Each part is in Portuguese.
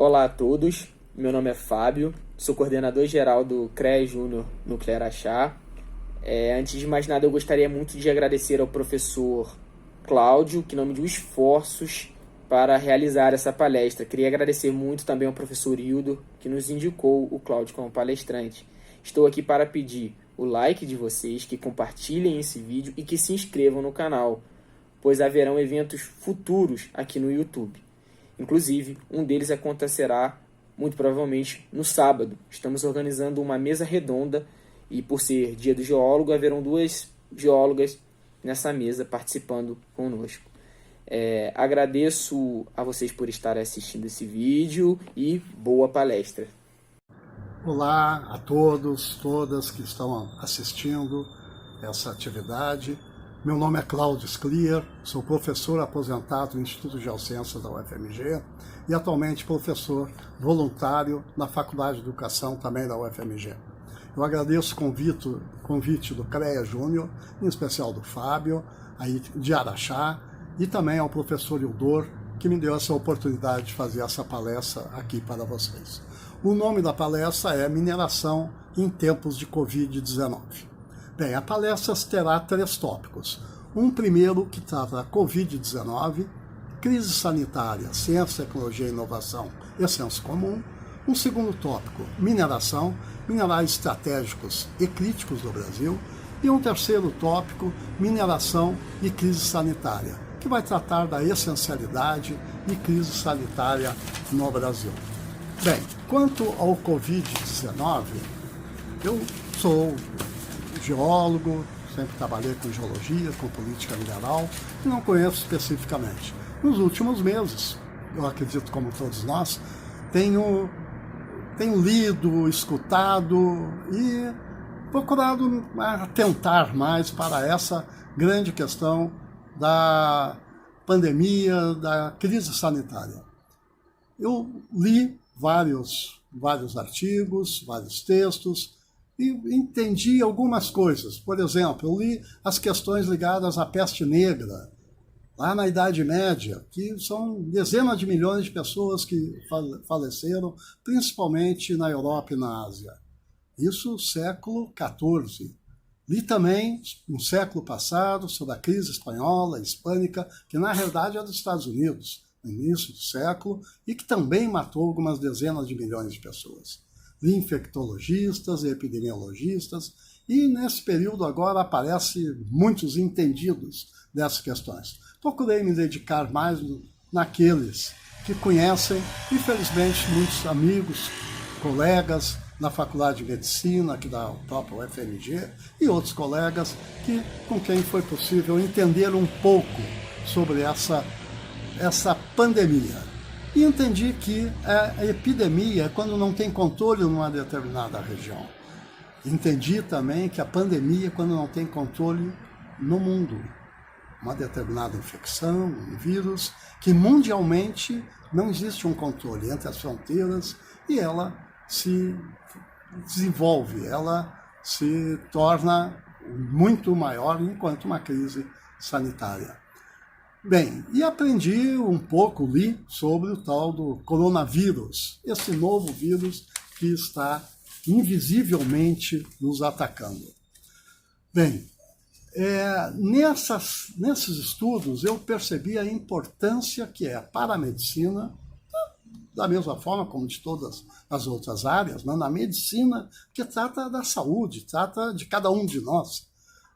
Olá a todos, meu nome é Fábio, sou coordenador geral do CREA Júnior Núcleo Araxá. Antes de mais nada, eu gostaria muito de agradecer ao professor Cláudio, que não mediu esforços para realizar essa palestra. Queria agradecer muito também ao professor Hildo, que nos indicou o Cláudio como palestrante. Estou aqui para pedir o like de vocês, que compartilhem esse vídeo e que se inscrevam no canal, pois haverão eventos futuros aqui no YouTube. Inclusive, um deles acontecerá muito provavelmente no sábado. Estamos organizando uma mesa redonda e, por ser dia do geólogo, haverão 2 geólogas nessa mesa participando conosco. Agradeço a vocês por estarem assistindo esse vídeo e boa palestra. Olá a todos, todas que estão assistindo essa atividade. Meu nome é Cláudio Scliar, sou professor aposentado no Instituto de Geociências da UFMG e atualmente professor voluntário na Faculdade de Educação também da UFMG. Eu agradeço o convite do CREA Júnior, em especial do Fábio, aí de Araxá, e também ao professor Hildor, que me deu essa oportunidade de fazer essa palestra aqui para vocês. O nome da palestra é Mineração em Tempos de Covid-19. Bem, a palestra terá 3 tópicos. Um primeiro que trata da Covid-19, crise sanitária, ciência, tecnologia e inovação e senso comum. Um segundo tópico, mineração, minerais estratégicos e críticos do Brasil. E um terceiro tópico, mineração e crise sanitária, que vai tratar da essencialidade e crise sanitária no Brasil. Bem, quanto ao Covid-19, eu sou geólogo, sempre trabalhei com geologia, com política mineral, e não conheço especificamente. Nos últimos meses, eu acredito como todos nós, tenho lido, escutado e procurado atentar mais para essa grande questão da pandemia, da crise sanitária. Eu li vários artigos, vários textos, e entendi algumas coisas. Por exemplo, eu li as questões ligadas à peste negra, lá na Idade Média, que são dezenas de milhões de pessoas que faleceram, principalmente na Europa e na Ásia. Isso no século XIV. Li também, no século passado, sobre a crise espanhola, hispânica, que na realidade é dos Estados Unidos, no início do século, e que também matou algumas dezenas de milhões de pessoas. Li infectologistas e epidemiologistas, e nesse período agora aparecem muitos entendidos dessas questões. Procurei me dedicar mais naqueles que conhecem, infelizmente, muitos amigos, colegas na Faculdade de Medicina, aqui da própria UFMG, e outros colegas com quem foi possível entender um pouco sobre essa pandemia. E entendi que a epidemia é quando não tem controle numa determinada região. Entendi também que a pandemia é quando não tem controle no mundo. Uma determinada infecção, um vírus, que mundialmente não existe um controle entre as fronteiras e ela se desenvolve, ela se torna muito maior enquanto uma crise sanitária. Bem, e aprendi um pouco, li sobre o tal do coronavírus, esse novo vírus que está invisivelmente nos atacando. Bem, nesses estudos eu percebi a importância que é para a medicina, da mesma forma como de todas as outras áreas, mas na medicina que trata da saúde, trata de cada um de nós,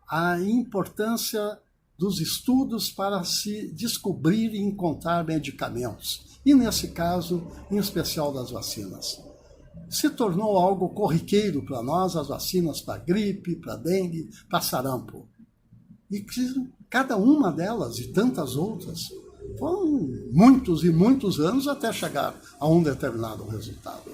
a importância dos estudos para se descobrir e encontrar medicamentos, e nesse caso, em especial das vacinas. Se tornou algo corriqueiro para nós, as vacinas para gripe, para dengue, para sarampo. E que cada uma delas e tantas outras foram muitos e muitos anos até chegar a um determinado resultado.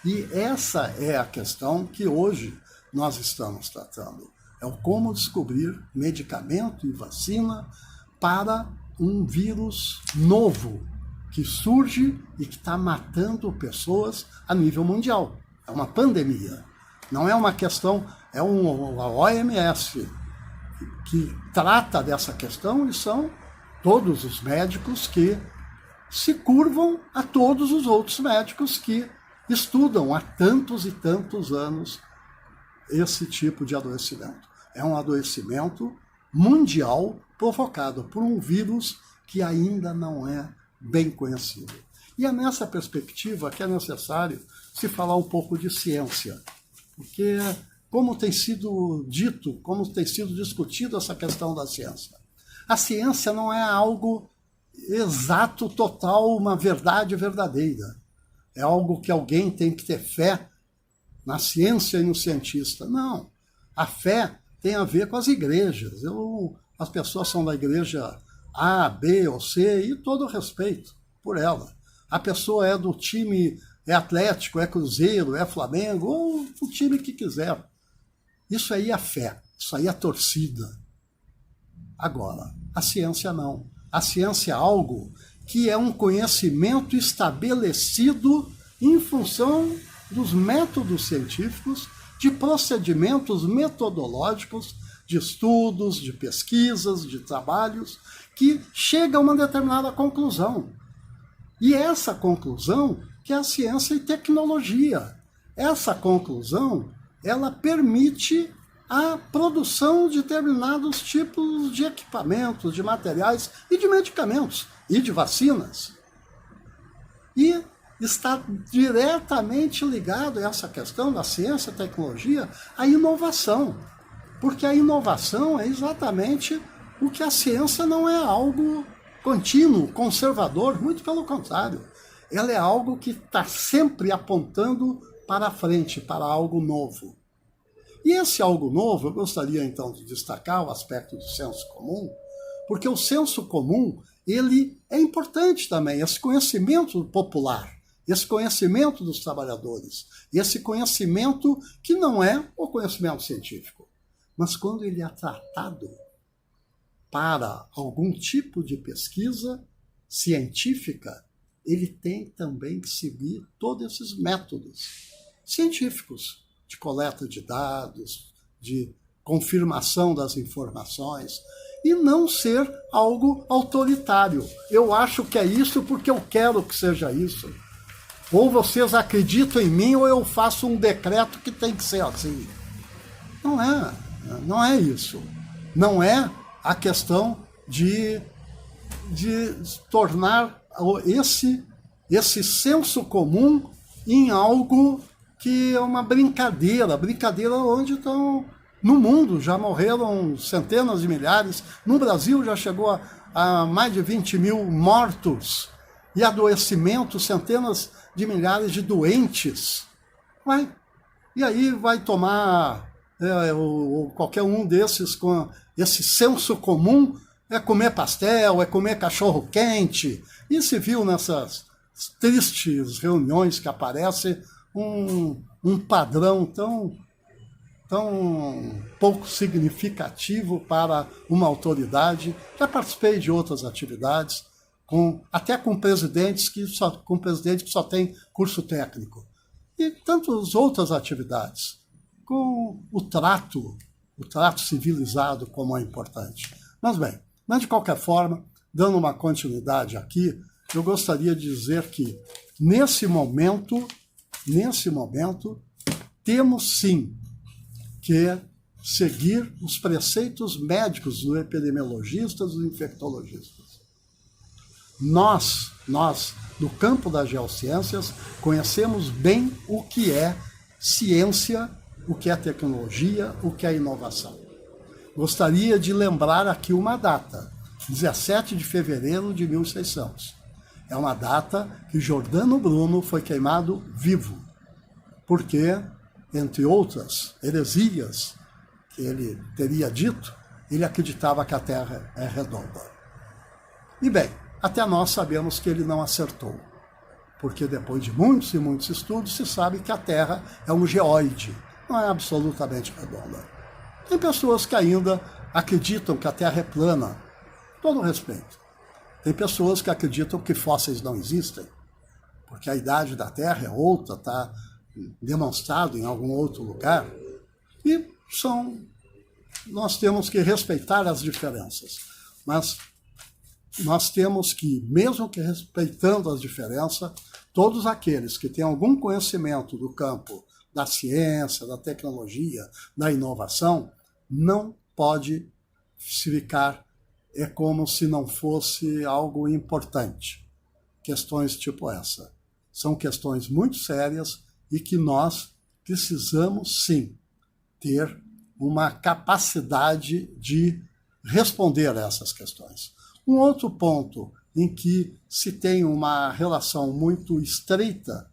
E essa é a questão que hoje nós estamos tratando. É o como descobrir medicamento e vacina para um vírus novo que surge e que está matando pessoas a nível mundial. É uma pandemia. Não é uma questão, a OMS que trata dessa questão e são todos os médicos que se curvam a todos os outros médicos que estudam há tantos e tantos anos esse tipo de adoecimento. É um adoecimento mundial provocado por um vírus que ainda não é bem conhecido. E é nessa perspectiva que é necessário se falar um pouco de ciência, porque como tem sido dito, como tem sido discutido essa questão da ciência. A ciência não é algo exato, total, uma verdade verdadeira. É algo que alguém tem que ter fé na ciência e no cientista. Não. A fé tem a ver com as igrejas. As pessoas são da igreja A, B ou C e todo o respeito por ela. A pessoa é do time, é Atlético, é Cruzeiro, é Flamengo, ou o time que quiser. Isso aí é fé, isso aí é torcida. Agora, a ciência não. A ciência é algo que é um conhecimento estabelecido em função dos métodos científicos, de procedimentos metodológicos, de estudos, de pesquisas, de trabalhos, que chega a uma determinada conclusão. E essa conclusão que é a ciência e tecnologia. Essa conclusão, ela permite a produção de determinados tipos de equipamentos, de materiais e de medicamentos e de vacinas. E está diretamente ligado a essa questão da ciência e tecnologia à inovação. Porque a inovação é exatamente o que a ciência não é algo contínuo, conservador, muito pelo contrário. Ela é algo que está sempre apontando para frente, para algo novo. E esse algo novo, eu gostaria então de destacar o aspecto do senso comum, porque o senso comum, ele é importante também, esse conhecimento popular, esse conhecimento dos trabalhadores, esse conhecimento que não é o conhecimento científico, mas quando ele é tratado para algum tipo de pesquisa científica, ele tem também que seguir todos esses métodos científicos de coleta de dados, de confirmação das informações, e não ser algo autoritário. Eu acho que é isso porque eu quero que seja isso. Ou vocês acreditam em mim, ou eu faço um decreto que tem que ser assim. Não é isso. Não é a questão de tornar esse senso comum em algo que é uma brincadeira onde estão, no mundo já morreram centenas de milhares, no Brasil já chegou a mais de 20 mil mortos e adoecimentos, centenas de milhares de doentes. E aí vai tomar qualquer um desses com esse senso comum, é comer pastel, é comer cachorro quente. E se viu nessas tristes reuniões que aparece um padrão tão pouco significativo para uma autoridade. Já participei de outras atividades, até com presidente que só tem curso técnico. E tantas outras atividades, com o trato civilizado como é importante. Mas de qualquer forma, dando uma continuidade aqui, eu gostaria de dizer que, nesse momento, temos sim que seguir os preceitos médicos dos epidemiologistas e dos infectologistas. Nós, do campo das geociências, conhecemos bem o que é ciência, o que é tecnologia, o que é inovação. Gostaria de lembrar aqui uma data, 17 de fevereiro de 1600. É uma data que Giordano Bruno foi queimado vivo, porque, entre outras heresias que ele teria dito, ele acreditava que a Terra é redonda. E bem, até nós sabemos que ele não acertou, porque depois de muitos e muitos estudos se sabe que a Terra é um geóide, não é absolutamente redonda. Tem pessoas que ainda acreditam que a Terra é plana, todo respeito. Tem pessoas que acreditam que fósseis não existem, porque a idade da Terra é outra, está demonstrado em algum outro lugar. E nós temos que respeitar as diferenças. Mas nós temos que, mesmo que respeitando as diferenças, todos aqueles que têm algum conhecimento do campo da ciência, da tecnologia, da inovação, não pode se ficar como se não fosse algo importante. Questões tipo essa. São questões muito sérias e que nós precisamos, sim, ter uma capacidade de responder a essas questões. Um outro ponto em que se tem uma relação muito estreita,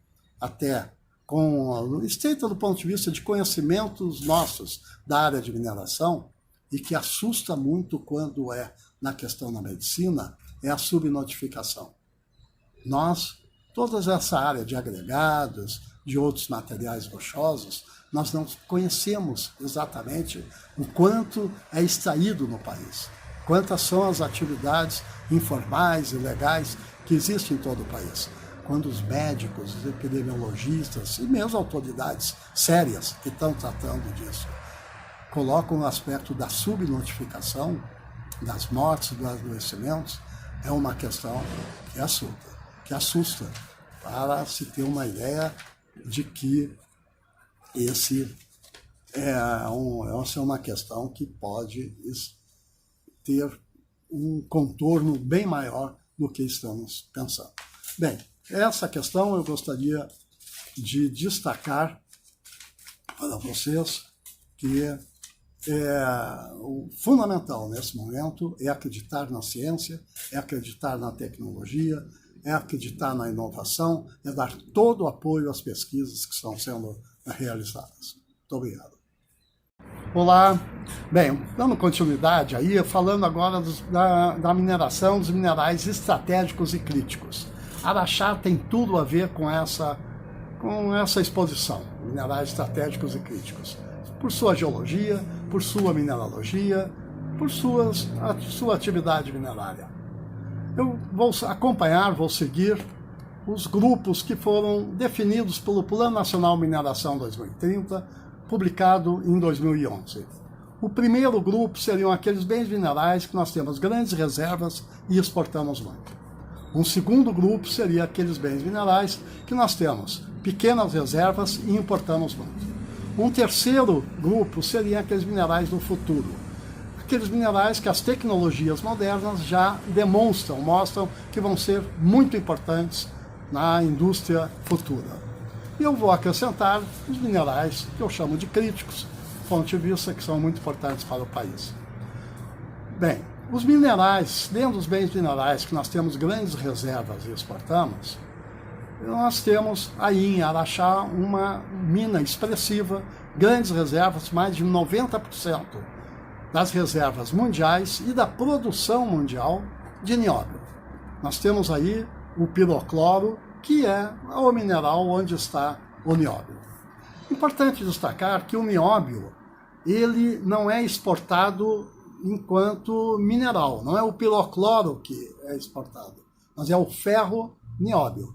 estreita do ponto de vista de conhecimentos nossos da área de mineração, e que assusta muito quando é na questão da medicina, é a subnotificação. Nós, toda essa área de agregados, de outros materiais rochosos, nós não conhecemos exatamente o quanto é extraído no país, quantas são as atividades informais e legais que existem em todo o país. Quando os médicos, os epidemiologistas e mesmo autoridades sérias que estão tratando disso colocam o aspecto da subnotificação, das mortes, dos adoecimentos, é uma questão que assusta, para se ter uma ideia de que essa é uma questão que pode ter um contorno bem maior do que estamos pensando. Bem, essa questão eu gostaria de destacar para vocês que o fundamental nesse momento é acreditar na ciência, é acreditar na tecnologia, é acreditar na inovação, é dar todo o apoio às pesquisas que estão sendo realizadas. Muito obrigado. Olá. Bem, dando continuidade aí, falando agora da mineração dos minerais estratégicos e críticos. Araxá tem tudo a ver com essa exposição, minerais estratégicos e críticos. Por sua geologia, por sua mineralogia, por sua atividade minerária. Eu vou seguir os grupos que foram definidos pelo Plano Nacional Mineração 2030, publicado em 2011. O primeiro grupo seriam aqueles bens minerais que nós temos grandes reservas e exportamos muito. Um segundo grupo seria aqueles bens minerais que nós temos pequenas reservas e importamos muito. Um terceiro grupo seria aqueles minerais do futuro. Aqueles minerais que as tecnologias modernas já mostram que vão ser muito importantes na indústria futura. E eu vou acrescentar os minerais que eu chamo de críticos, do ponto de vista que são muito importantes para o país. Bem, os minerais, dentro dos bens minerais que nós temos grandes reservas e exportamos, nós temos aí em Araxá uma mina expressiva, grandes reservas, mais de 90% das reservas mundiais e da produção mundial de nióbio. Nós temos aí o pirocloro, que é o mineral onde está o nióbio. Importante destacar que o nióbio ele não é exportado enquanto mineral, não é o pirocloro que é exportado, mas é o ferro-nióbio.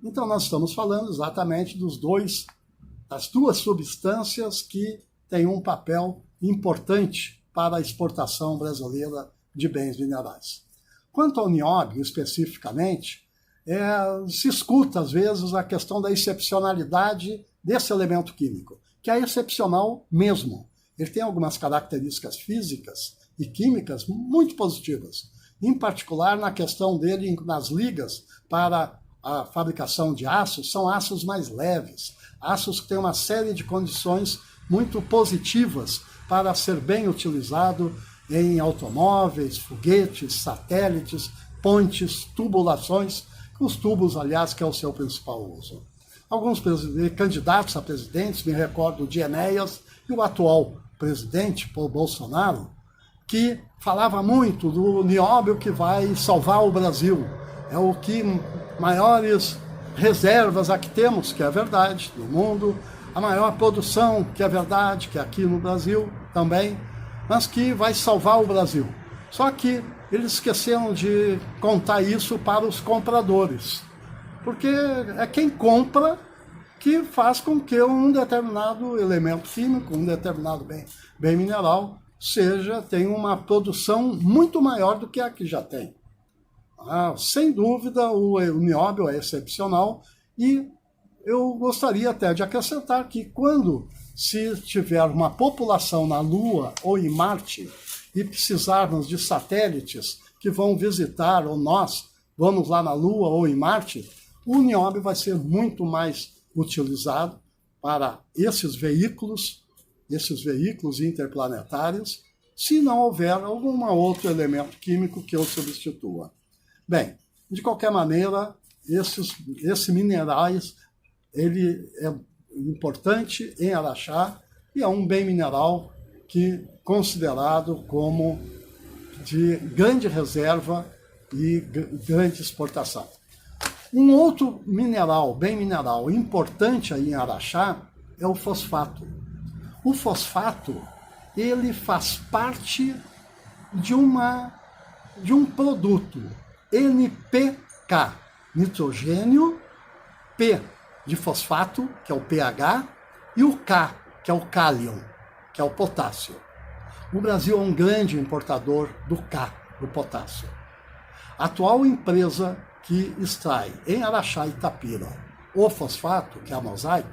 Então nós estamos falando exatamente das duas substâncias que têm um papel importante para a exportação brasileira de bens minerais. Quanto ao nióbio, especificamente, se escuta às vezes a questão da excepcionalidade desse elemento químico, que é excepcional mesmo. Ele tem algumas características físicas e químicas muito positivas, em particular na questão dele nas ligas para a fabricação de aços, são aços mais leves, aços que têm uma série de condições muito positivas para ser bem utilizado em automóveis, foguetes, satélites, pontes, tubulações, os tubos, aliás, que é o seu principal uso. Alguns candidatos a presidentes, me recordo de Enéas e o atual presidente, Paul Bolsonaro, que falava muito do nióbio que vai salvar o Brasil. É o que maiores reservas aqui temos, que é verdade, no mundo, a maior produção, que é verdade, que é aqui no Brasil também, mas que vai salvar o Brasil. Só que eles esqueceram de contar isso para os compradores, porque é quem compra que faz com que um determinado elemento químico, um determinado bem mineral, tenha uma produção muito maior do que a que já tem. Sem dúvida, o nióbio é excepcional e eu gostaria até de acrescentar que quando se tiver uma população na Lua ou em Marte e precisarmos de satélites que vão visitar, ou nós vamos lá na Lua ou em Marte, o nióbio vai ser muito mais utilizado para esses veículos interplanetários, se não houver algum outro elemento químico que o substitua. Bem, de qualquer maneira, esses minerais, ele é importante em Araxá e é um bem mineral que considerado como de grande reserva e grande exportação. Um outro bem mineral importante aí em Araxá é o fosfato. O fosfato, ele faz parte de um produto NPK, nitrogênio, P de fosfato, que é o pH, e o K, que é o cálium, que é o potássio. O Brasil é um grande importador do K, do potássio. A atual empresa que extrai em Araxá e Itapira o fosfato, que é a Mosaic,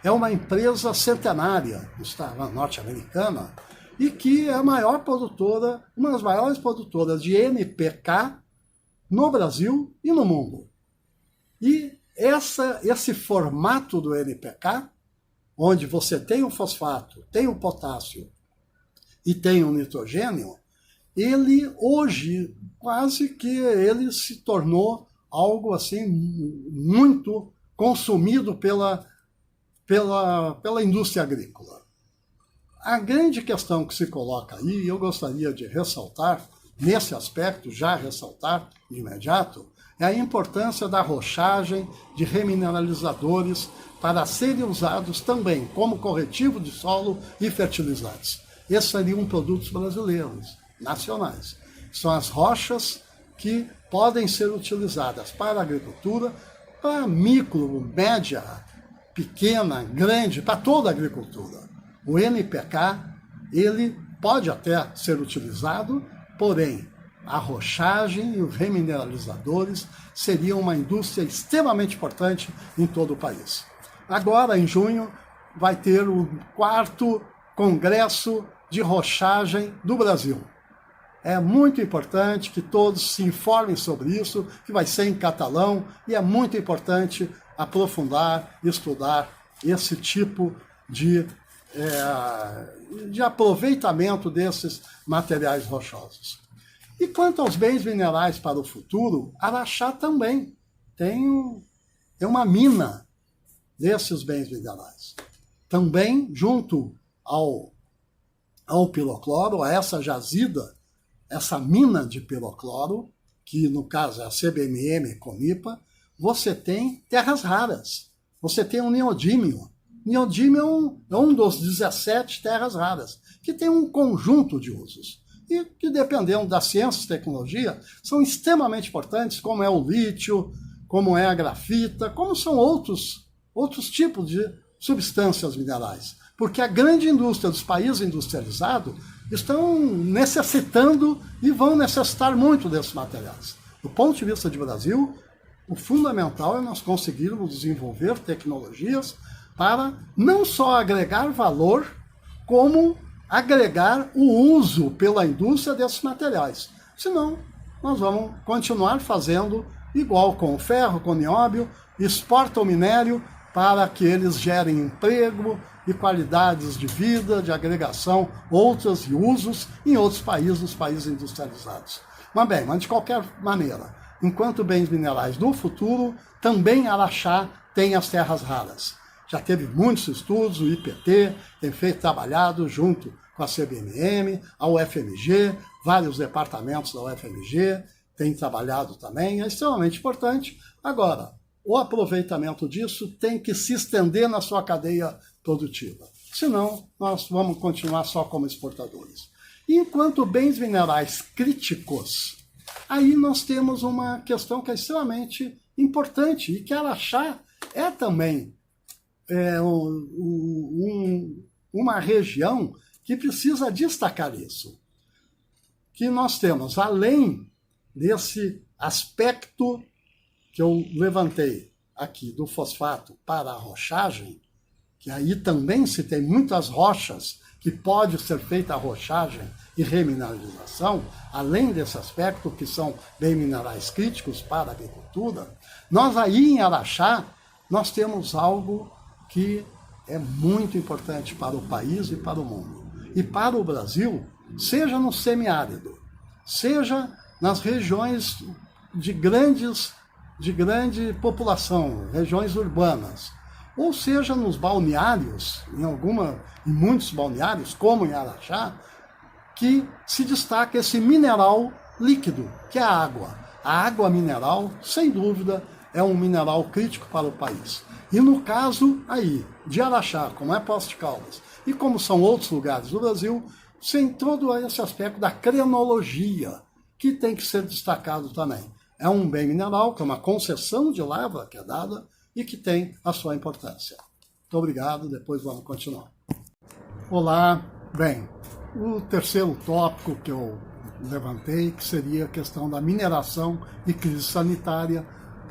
é uma empresa centenária norte-americana e que é a maior produtora, uma das maiores produtoras de NPK no Brasil e no mundo. E esse formato do NPK, onde você tem o fosfato, tem o potássio e tem o nitrogênio, ele hoje quase que ele se tornou algo assim muito consumido pela indústria agrícola. A grande questão que se coloca aí, e eu gostaria de ressaltar, nesse aspecto, já ressaltar de imediato, é a importância da rochagem de remineralizadores para serem usados também como corretivo de solo e fertilizantes. Esses seriam produtos brasileiros, nacionais. São as rochas que podem ser utilizadas para a agricultura, para micro, média, pequena, grande, para toda a agricultura. O NPK, ele pode até ser utilizado, porém, a rochagem e os remineralizadores seriam uma indústria extremamente importante em todo o país. Agora, em junho, vai ter o 4º Congresso de Rochagem do Brasil. É muito importante que todos se informem sobre isso, que vai ser em catalão, e é muito importante aprofundar, estudar esse tipo de aproveitamento desses materiais rochosos. E quanto aos bens minerais para o futuro, Araxá também tem uma mina desses bens minerais. Também, junto ao pirocloro, a essa jazida, essa mina de pirocloro, que no caso é a CBMM Comipa, você tem terras raras. Você tem o neodímio. Neodímio é um dos 17 terras raras, que tem um conjunto de usos. E que, dependendo da ciência e tecnologia, são extremamente importantes, como é o lítio, como é a grafita, como são outros tipos de substâncias minerais. Porque a grande indústria dos países industrializados estão necessitando e vão necessitar muito desses materiais. Do ponto de vista de Brasil, o fundamental é nós conseguirmos desenvolver tecnologias para não só agregar valor, como agregar o uso pela indústria desses materiais. Senão, nós vamos continuar fazendo igual com o ferro, com o nióbio, exporta o minério para que eles gerem emprego e qualidades de vida, de agregação, outras e usos em outros países, nos países industrializados. Mas de qualquer maneira, enquanto bens minerais do futuro, também Araxá tem as terras raras. Já teve muitos estudos, o IPT tem trabalhado junto com a CBMM, a UFMG, vários departamentos da UFMG têm trabalhado também, é extremamente importante. Agora, o aproveitamento disso tem que se estender na sua cadeia produtiva. Senão, nós vamos continuar só como exportadores. E enquanto bens minerais críticos, aí nós temos uma questão que é extremamente importante e que Araxá é também uma região que precisa destacar isso. Que nós temos, além aspecto que eu levantei aqui do fosfato para a rochagem, que aí também se tem muitas rochas que pode ser feita a rochagem e remineralização, além desse aspecto que são bem minerais críticos para a agricultura, nós aí em Araxá, nós temos algo que é muito importante para o país e para o mundo. E para o Brasil, seja no semiárido, seja nas regiões de grande população, regiões urbanas, ou seja nos balneários, em muitos balneários, como em Araxá, que se destaca esse mineral líquido, que é a água. A água mineral, sem dúvida, é um mineral crítico para o país. E no caso aí, de Araxá, como é Poços de Caldas, e como são outros lugares do Brasil, sem todo esse aspecto da crenologia, que tem que ser destacado também. É um bem mineral, que é uma concessão de lava que é dada e que tem a sua importância. Muito obrigado, depois vamos continuar. Olá, bem, o terceiro tópico que eu levantei, que seria a questão da mineração e crise sanitária,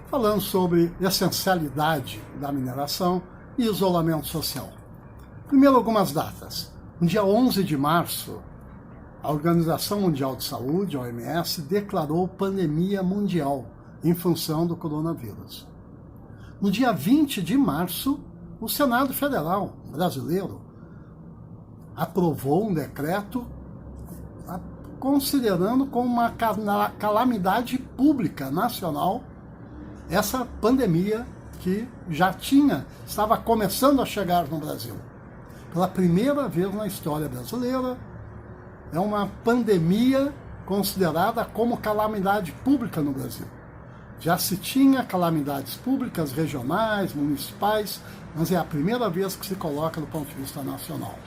falando sobre essencialidade da mineração e isolamento social. Primeiro, algumas datas. No dia 11 de março, a Organização Mundial de Saúde, a OMS, declarou pandemia mundial em função do coronavírus. No dia 20 de março, o Senado Federal brasileiro aprovou um decreto considerando como uma calamidade pública nacional essa pandemia que estava começando a chegar no Brasil. Pela primeira vez na história brasileira, é uma pandemia considerada como calamidade pública no Brasil. Já se tinha calamidades públicas, regionais, municipais, mas é a primeira vez que se coloca do ponto de vista nacional.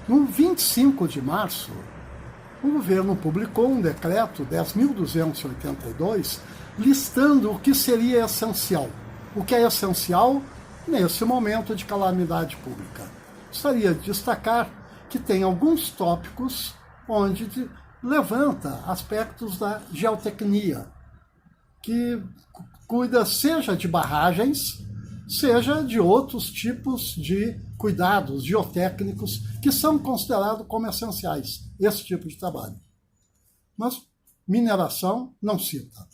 No 25 de março, o governo publicou um decreto 10.282, listando o que seria essencial. O que é essencial nesse momento de calamidade pública. Gostaria de destacar que tem alguns tópicos onde levanta aspectos da geotecnia, que cuida seja de barragens, seja de outros tipos de cuidados geotécnicos que são considerados como essenciais, esse tipo de trabalho. Mas mineração não cita.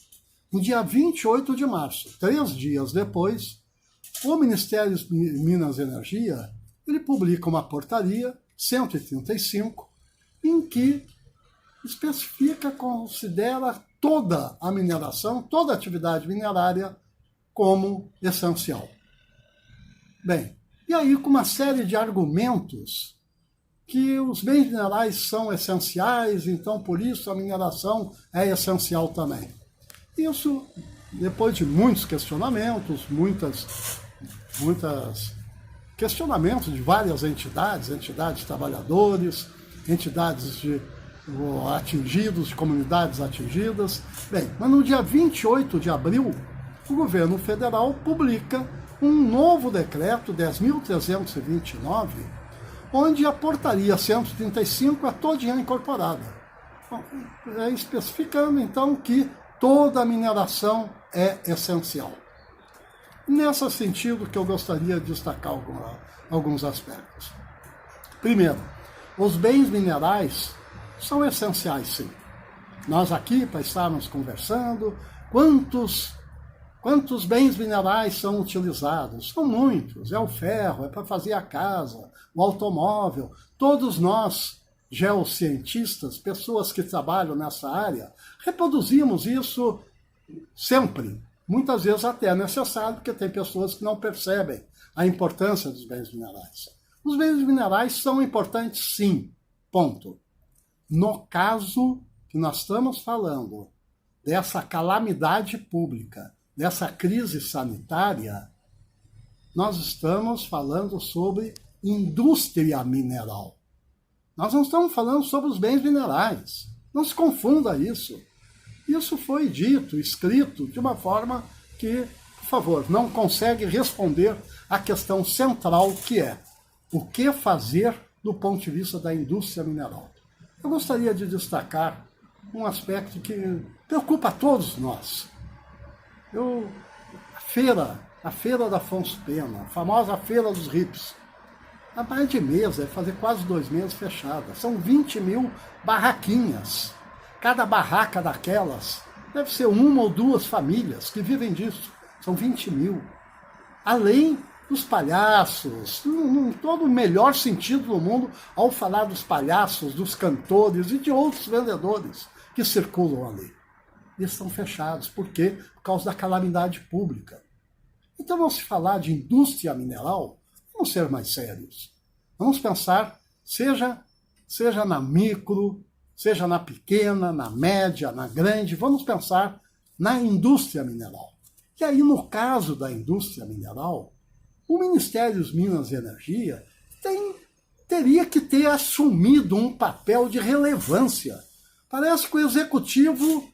No dia 28 de março, 3 dias depois, o Ministério de Minas e Energia ele publica uma portaria 135, em que especifica, considera toda a mineração, toda a atividade minerária como essencial. Bem, e aí com uma série de argumentos que os bens minerais são essenciais, então por isso a mineração é essencial também. Isso, depois de muitos questionamentos, questionamentos de várias entidades trabalhadores, entidades de atingidos, de comunidades atingidas. Bem, mas no dia 28 de abril, o governo federal publica um novo decreto, 10.329, onde a portaria 135 é todinha incorporada. Especificando, então, que toda a mineração é essencial. Nesse sentido que eu gostaria de destacar alguns aspectos. Primeiro, os bens minerais são essenciais, sim. Nós aqui, para estarmos conversando, quantos bens minerais são utilizados? São muitos. É o ferro, é para fazer a casa, o automóvel. Todos nós, geocientistas, pessoas que trabalham nessa área, reproduzimos isso sempre. Muitas vezes até é necessário, porque tem pessoas que não percebem a importância dos bens minerais. Os bens minerais são importantes, sim. Ponto. No caso que nós estamos falando dessa calamidade pública, dessa crise sanitária, nós estamos falando sobre indústria mineral. Nós não estamos falando sobre os bens minerais. Não se confunda isso. Isso foi dito, escrito, de uma forma que, por favor, não consegue responder à questão central que é o que fazer do ponto de vista da indústria mineral. Eu gostaria de destacar um aspecto que preocupa a todos nós. A feira da Afonso Pena, a famosa Feira dos Hips, há mais de mês, deve fazer quase 2 meses fechada. São 20 mil barraquinhas. Cada barraca daquelas deve ser 1 ou 2 famílias que vivem disso. São 20 mil. Além dos palhaços, em todo o melhor sentido do mundo, ao falar dos palhaços, dos cantores e de outros vendedores que circulam ali. Eles estão fechados. Por quê? Por causa da calamidade pública. Então, vamos falar de indústria mineral, vamos ser mais sérios. Vamos pensar, seja na micro, seja na pequena, na média, na grande, vamos pensar na indústria mineral. E aí, no caso da indústria mineral, o Ministério das Minas e Energia teria que ter assumido um papel de relevância. Parece que o executivo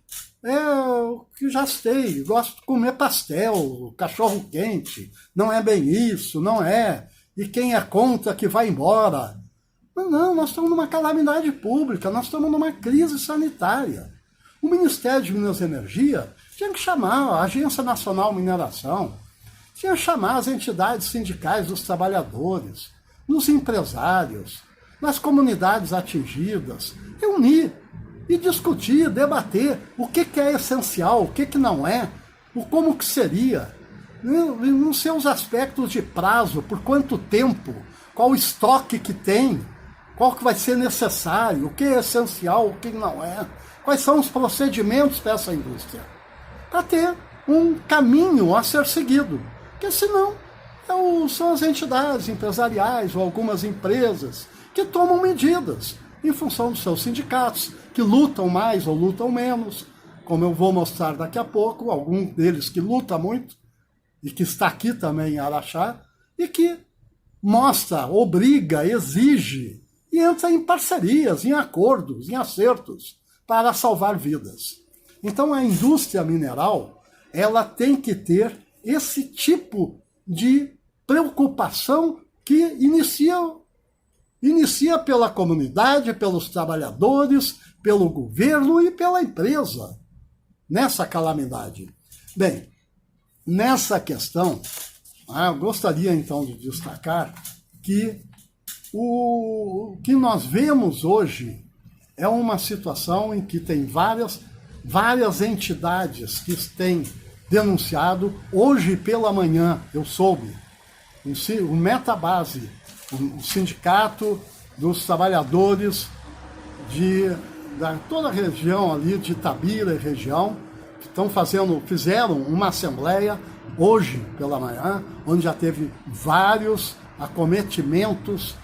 o que já sei, gosto de comer pastel, cachorro quente, não é bem isso, não é, e quem é contra que vai embora. Não, nós estamos numa calamidade pública, nós estamos numa crise sanitária. O Ministério de Minas e Energia tinha que chamar a Agência Nacional de Mineração, tinha que chamar as entidades sindicais dos trabalhadores, os empresários, nas comunidades atingidas, reunir e discutir, debater o que é essencial, o que não é, como que seria, nos seus aspectos de prazo, por quanto tempo, qual o estoque que tem, qual que vai ser necessário, o que é essencial, o que não é, quais são os procedimentos para essa indústria, para ter um caminho a ser seguido, porque senão são as entidades empresariais ou algumas empresas que tomam medidas em função dos seus sindicatos, que lutam mais ou lutam menos, como eu vou mostrar daqui a pouco, algum deles que luta muito, e que está aqui também em Araxá, e que mostra, obriga, exige, e entra em parcerias, em acordos, em acertos, para salvar vidas. Então a indústria mineral, ela tem que ter esse tipo de preocupação que inicia pela comunidade, pelos trabalhadores, pelo governo e pela empresa, nessa calamidade. Bem, nessa questão, eu gostaria então de destacar que o que nós vemos hoje é uma situação em que tem várias entidades que têm denunciado. Hoje pela manhã eu soube, o Metabase, o sindicato dos trabalhadores da toda a região ali de Itabira e região, que fizeram uma assembleia hoje pela manhã, onde já teve vários acometimentos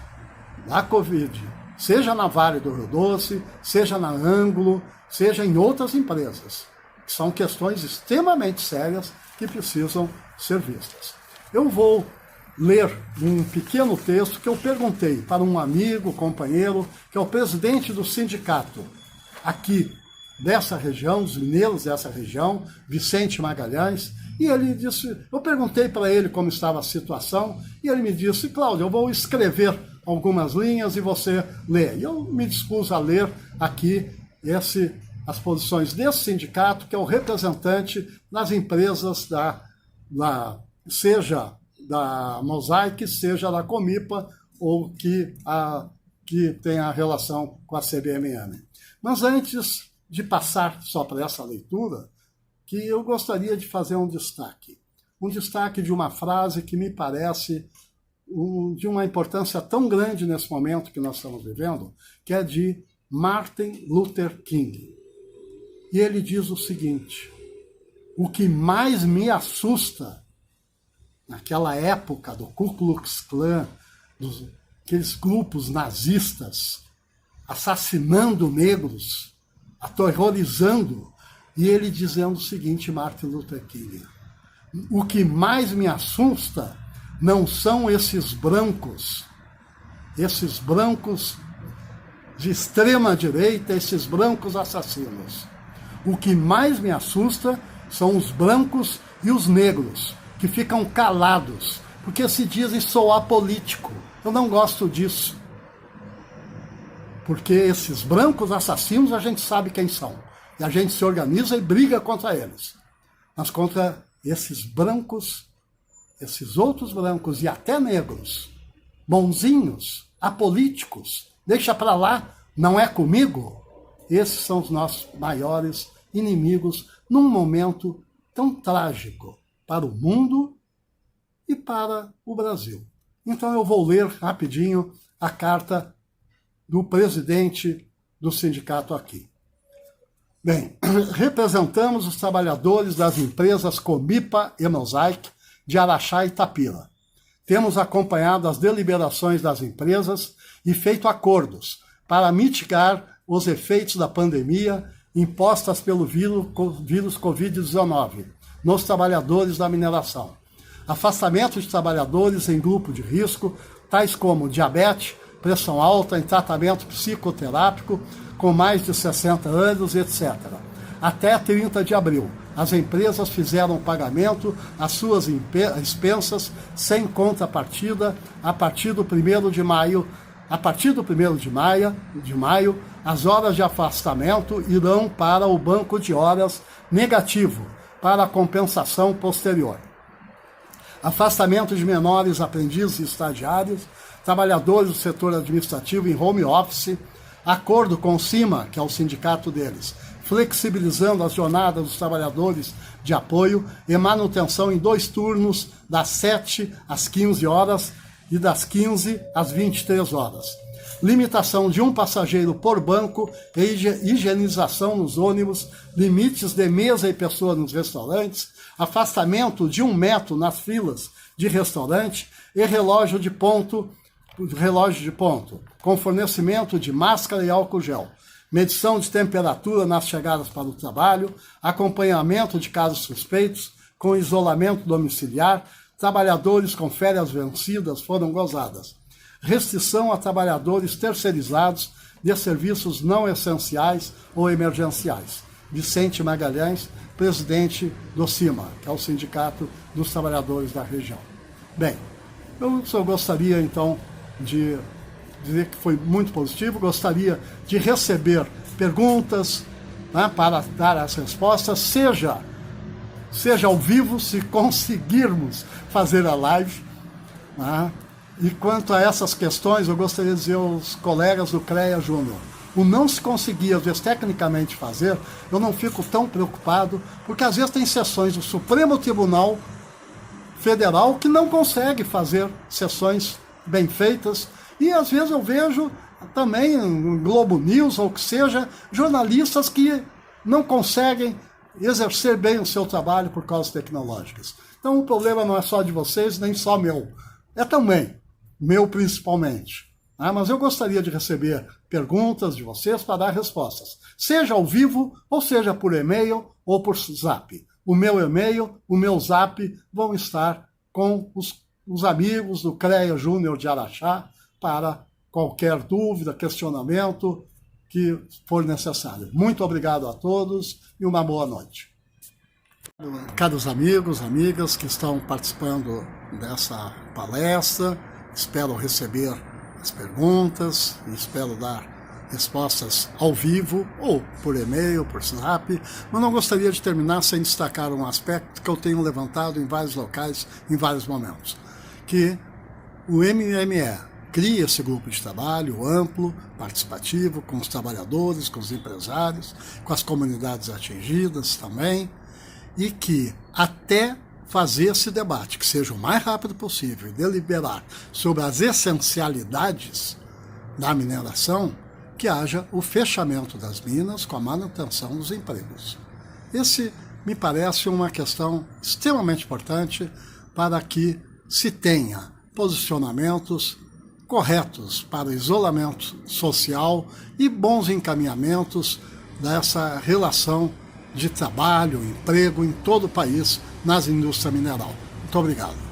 da Covid, seja na Vale do Rio Doce, seja na Ângulo, seja em outras empresas. São questões extremamente sérias que precisam ser vistas. Eu vou ler um pequeno texto que eu perguntei para um amigo, companheiro, que é o presidente do sindicato aqui dessa região, dos mineiros dessa região, Vicente Magalhães, e ele disse, eu perguntei para ele como estava a situação, e ele me disse, Cláudio, eu vou escrever algumas linhas e você lê. E eu me dispus a ler aqui as posições desse sindicato, que é o representante das empresas seja da Mosaic, seja da Comipa, ou que tem a relação com a CBMM. Mas antes de passar só para essa leitura, que eu gostaria de fazer um destaque de uma frase que me parece de uma importância tão grande nesse momento que nós estamos vivendo, que é de Martin Luther King. E ele diz o seguinte: o que mais me assusta naquela época do Ku Klux Klan, aqueles grupos nazistas assassinando negros, aterrorizando, e ele dizendo o seguinte, Martin Luther King: o que mais me assusta não são esses brancos de extrema direita, esses brancos assassinos. O que mais me assusta são os brancos e os negros, que ficam calados, porque se dizem sou apolítico. Eu não gosto disso. Porque esses brancos assassinos a gente sabe quem são. e a gente se organiza e briga contra eles. Mas contra esses brancos, esses outros brancos e até negros, bonzinhos, apolíticos, deixa para lá, não é comigo, esses são os nossos maiores inimigos num momento tão trágico para o mundo e para o Brasil. Então eu vou ler rapidinho a carta do presidente do sindicato aqui. Bem, representamos os trabalhadores das empresas Comipa e Mosaic de Araxá e Itapira. Temos acompanhado as deliberações das empresas e feito acordos para mitigar os efeitos da pandemia impostas pelo vírus Covid-19 nos trabalhadores da mineração. Afastamento de trabalhadores em grupo de risco, tais como diabetes, pressão alta, em tratamento psicoterápico, com mais de 60 anos, etc. Até 30 de abril, as empresas fizeram o pagamento às suas expensas sem contrapartida a partir do 1º de maio. A partir do 1º de maio, as horas de afastamento irão para o banco de horas negativo, para a compensação posterior. Afastamento de menores aprendizes e estagiários, trabalhadores do setor administrativo em home office, acordo com o CIMA, que é o sindicato deles, flexibilizando as jornadas dos trabalhadores de apoio e manutenção em 2 turnos, das 7 às 15 horas e das 15 às 23 horas. Limitação de 1 passageiro por banco e higienização nos ônibus, limites de mesa e pessoa nos restaurantes, afastamento de 1 metro nas filas de restaurante e relógio de ponto, com fornecimento de máscara e álcool gel, medição de temperatura nas chegadas para o trabalho, acompanhamento de casos suspeitos, com isolamento domiciliar, trabalhadores com férias vencidas foram gozadas. Restrição a trabalhadores terceirizados de serviços não essenciais ou emergenciais. Vicente Magalhães, presidente do CIMA, que é o Sindicato dos Trabalhadores da região. Bem, eu só gostaria então de dizer que foi muito positivo, gostaria de receber perguntas, né, para dar as respostas, seja ao vivo, se conseguirmos fazer a live, né? E quanto a essas questões, eu gostaria de dizer aos colegas do CREA Júnior, o não se conseguir, às vezes, tecnicamente fazer, eu não fico tão preocupado, porque às vezes tem sessões do Supremo Tribunal Federal que não consegue fazer sessões bem feitas, e às vezes eu vejo também no Globo News, ou o que seja, jornalistas que não conseguem exercer bem o seu trabalho por causas tecnológicas. Então o problema não é só de vocês, nem só meu, é também meu principalmente. Mas eu gostaria de receber perguntas de vocês para dar respostas, seja ao vivo, ou seja por e-mail ou por zap. O meu e-mail, o meu zap vão estar com os amigos do CREA Júnior de Araxá para qualquer dúvida, questionamento que for necessário. Muito obrigado a todos e uma boa noite. Caros amigos, amigas que estão participando dessa palestra, espero receber as perguntas e espero dar respostas ao vivo ou por e-mail, por zap, mas não gostaria de terminar sem destacar um aspecto que eu tenho levantado em vários locais, em vários momentos, que o MME cria esse grupo de trabalho amplo, participativo, com os trabalhadores, com os empresários, com as comunidades atingidas também, e que até fazer esse debate, que seja o mais rápido possível, e deliberar sobre as essencialidades da mineração, que haja o fechamento das minas com a manutenção dos empregos. Esse me parece uma questão extremamente importante para que se tenha posicionamentos corretos para o isolamento social e bons encaminhamentos dessa relação de trabalho, emprego em todo o país, nas indústrias mineral. Muito obrigado.